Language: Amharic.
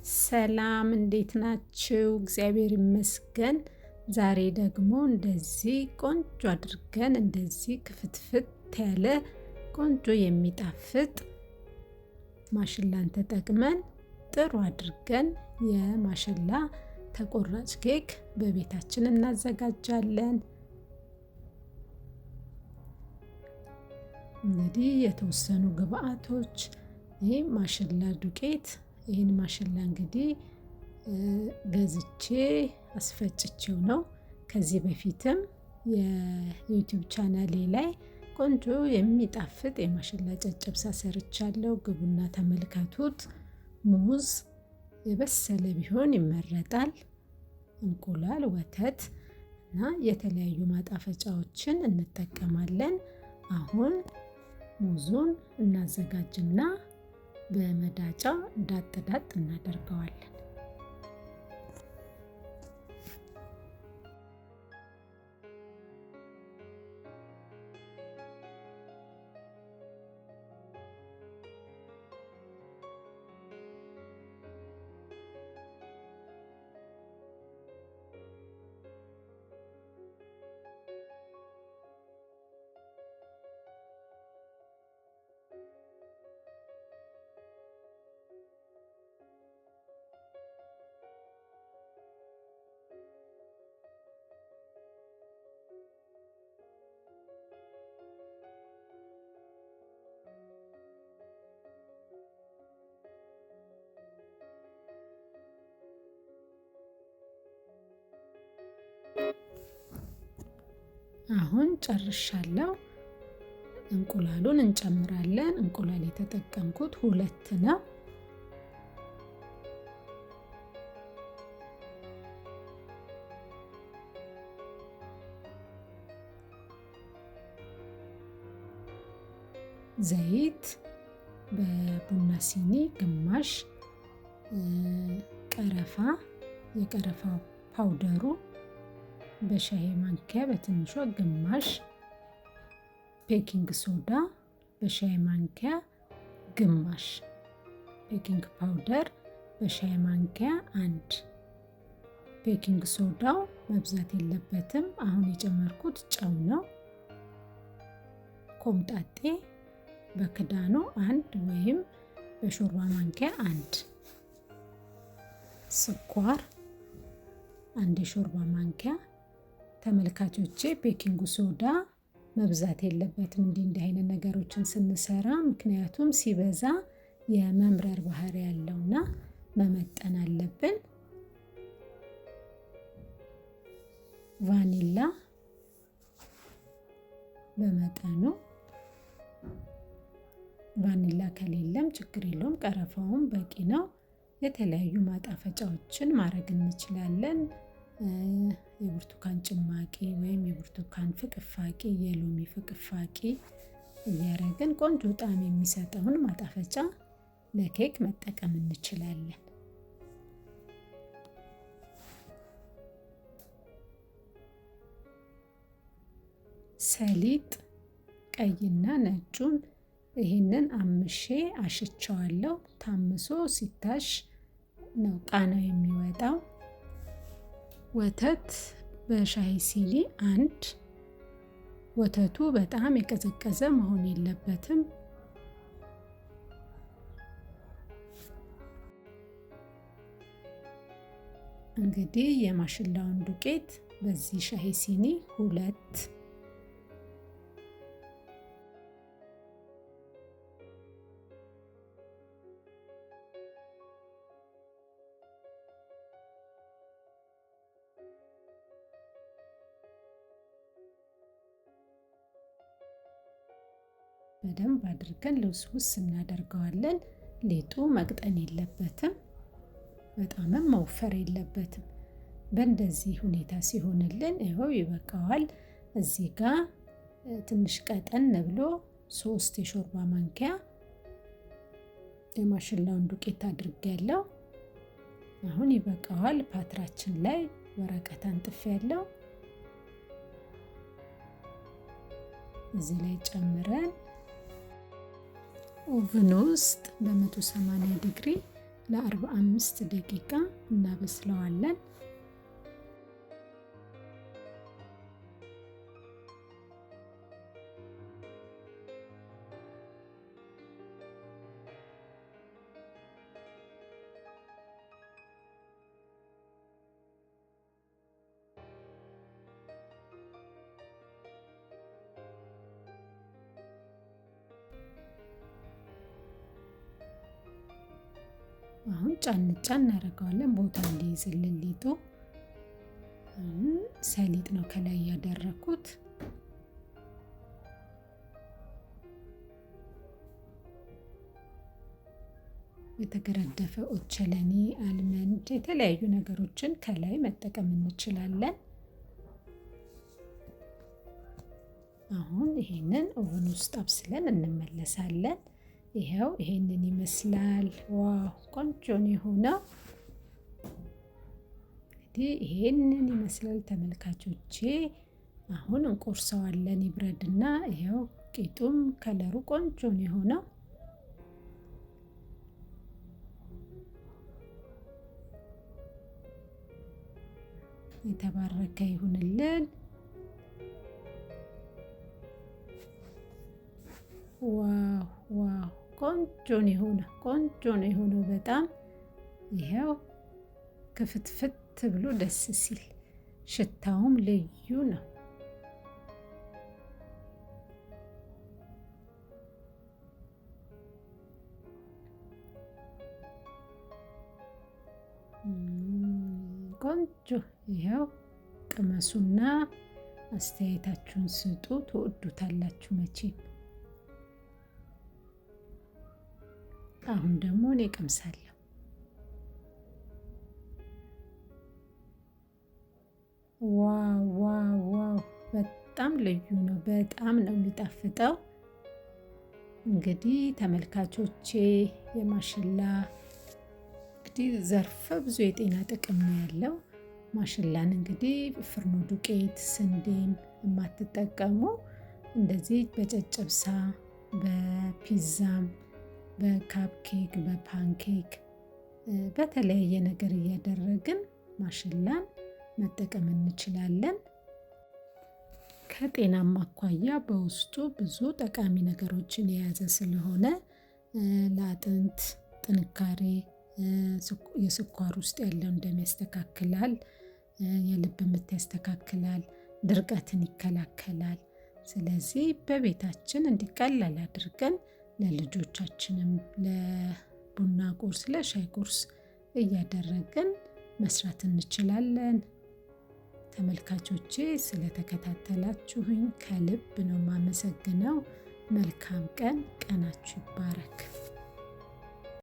ሰላም እንዴት ናችሁ? እግዚአብሔር ይመስገን። ዛሬ ደግሞ እንደዚህ ቆንጆ አድርገን እንደዚህ ክፍትፍት ያለ ቆንጆ የሚጣፍጥ ማሽላን ተጠቅመን ጥሩ አድርገን የማሽላ ተቆራጭ ኬክ በቤታችን እናዘጋጃለን። እንግዲህ የተወሰኑ ግብአቶች ይሄ ማሽላ ዱቄት ይሄን ማሽላ እንግዲህ ገዝቼ አስፈጭቼው ነው። ከዚህ በፊትም የዩቲዩብ ቻናሌ ላይ ቆንጆ የሚጣፍጥ የማሽላ ጨጨብሳ ሰርቻለሁ። ግቡና ተመልከቱት። ሙዝ የበሰለ ቢሆን ይመረጣል። እንቁላል፣ ወተት እና የተለያዩ ማጣፈጫዎችን እንጠቀማለን። አሁን ሙዙን እናዘጋጅና በመዳጫ ዳጥ እናደርገዋለን። አሁን ጨርሻለሁ። እንቁላሉን እንጨምራለን። እንቁላል የተጠቀምኩት 2 ነው። ዘይት በቡና ሲኒ ግማሽ፣ ቀረፋ የቀረፋ ፓውደሩ በሻይ ማንኪያ በትንሿ ግማሽ፣ ቤኪንግ ሶዳ በሻይ ማንኪያ ግማሽ፣ ቤኪንግ ፓውደር በሻይ ማንኪያ 1። ቤኪንግ ሶዳው መብዛት የለበትም። አሁን የጨመርኩት ጨው ነው። ኮምጣጤ በክዳኑ 1 ወይም በሾርባ ማንኪያ 1። ስኳር 1 የሾርባ ማንኪያ። ተመልካቾቼ ቤኪንግ ሶዳ መብዛት የለበትም እንዲህ አይነት ነገሮችን ስንሰራ፣ ምክንያቱም ሲበዛ የመምረር ባህሪ ያለውና መመጠን አለብን። ቫኒላ በመጠኑ፣ ቫኒላ ከሌለም ችግር የለውም፣ ቀረፋውም በቂ ነው። የተለያዩ ማጣፈጫዎችን ማድረግ እንችላለን። የብርቱካን ጭማቂ ወይም የብርቱካን ፍቅፋቂ፣ የሎሚ ፍቅፋቂ እያደረግን ቆንጆ ጣዕም የሚሰጠውን ማጣፈጫ ለኬክ መጠቀም እንችላለን። ሰሊጥ ቀይና ነጩን ይህንን አምሼ አሽቸዋለሁ። ታምሶ ሲታሽ ነው ቃናው የሚወጣው። ወተት በሻይ ሲኒ 1። ወተቱ በጣም የቀዘቀዘ መሆን የለበትም። እንግዲህ የማሽላውን ዱቄት በዚህ ሻይ ሲኒ 2 በደንብ አድርገን ልውስውስ እናደርገዋለን። ሊጡ መቅጠን የለበትም፣ በጣምም መውፈር የለበትም። በእንደዚህ ሁኔታ ሲሆንልን ይኸው ይበቃዋል። እዚህ ጋር ትንሽ ቀጠን ብሎ 3 የሾርባ ማንኪያ የማሽላውን ዱቄት አድርጌያለሁ። አሁን ይበቃዋል። ፓትራችን ላይ ወረቀት አንጥፌያለሁ። እዚህ ላይ ጨምረን ኦቭን ውስጥ በ180 ዲግሪ ለ45 ደቂቃ እናበስለዋለን። አሁን ጫን እናደርገዋለን ቦታ እንዲይዝልን ሊጡ። ሰሊጥ ነው ከላይ ያደረኩት። የተገረደፈ ኦቾሎኒ፣ አልመንድ የተለያዩ ነገሮችን ከላይ መጠቀም እንችላለን። አሁን ይሄንን ኦቨን ውስጥ አብስለን እንመለሳለን። ይሄው ይሄንን ይመስላል። ዋው ቆንጆ ነው የሆነው። እንግዲህ ይሄንን ይመስላል ተመልካቾቼ። አሁን እንቆርሰዋለን። ይብረድና ይሄው ቂጡም ከለሩ ቆንጆ ነው የሆነው። የተባረከ ይሁንልን። ዋው ዋው ቆንጆ ነው የሆነው በጣም ይሄው ክፍትፍት ብሎ ደስ ሲል ሽታውም ልዩ ነው። ቆንጆ ይሄው ቅመሱና አስተያየታችሁን ስጡ። ትወዱታላችሁ መቼም። አሁን ደግሞ እኔ ቀምሳለሁ። ዋው ዋው ዋው በጣም ልዩ ነው። በጣም ነው የሚጣፍጠው። እንግዲህ ተመልካቾቼ የማሽላ እንግዲህ ዘርፈ ብዙ የጤና ጥቅም ነው ያለው። ማሽላን እንግዲህ ፍርኖ ዱቄት፣ ስንዴም የማትጠቀሙ እንደዚህ በጨጨብሳ፣ በፒዛም፣ በካፕኬክ፣ በፓንኬክ በተለያየ ነገር እያደረግን ማሽላን መጠቀም እንችላለን። ከጤናማ አኳያ በውስጡ ብዙ ጠቃሚ ነገሮችን የያዘ ስለሆነ ለአጥንት ጥንካሬ፣ የስኳር ውስጥ ያለውን ደም ያስተካክላል፣ የልብ ምት ያስተካክላል፣ ድርቀትን ይከላከላል። ስለዚህ በቤታችን እንዲቀላል አድርገን ለልጆቻችንም ለቡና ቁርስ፣ ለሻይ ቁርስ እያደረግን መስራት እንችላለን። ተመልካቾቼ ስለተከታተላችሁኝ ከልብ ነው የማመሰግነው። መልካም ቀን፣ ቀናችሁ ይባረክ።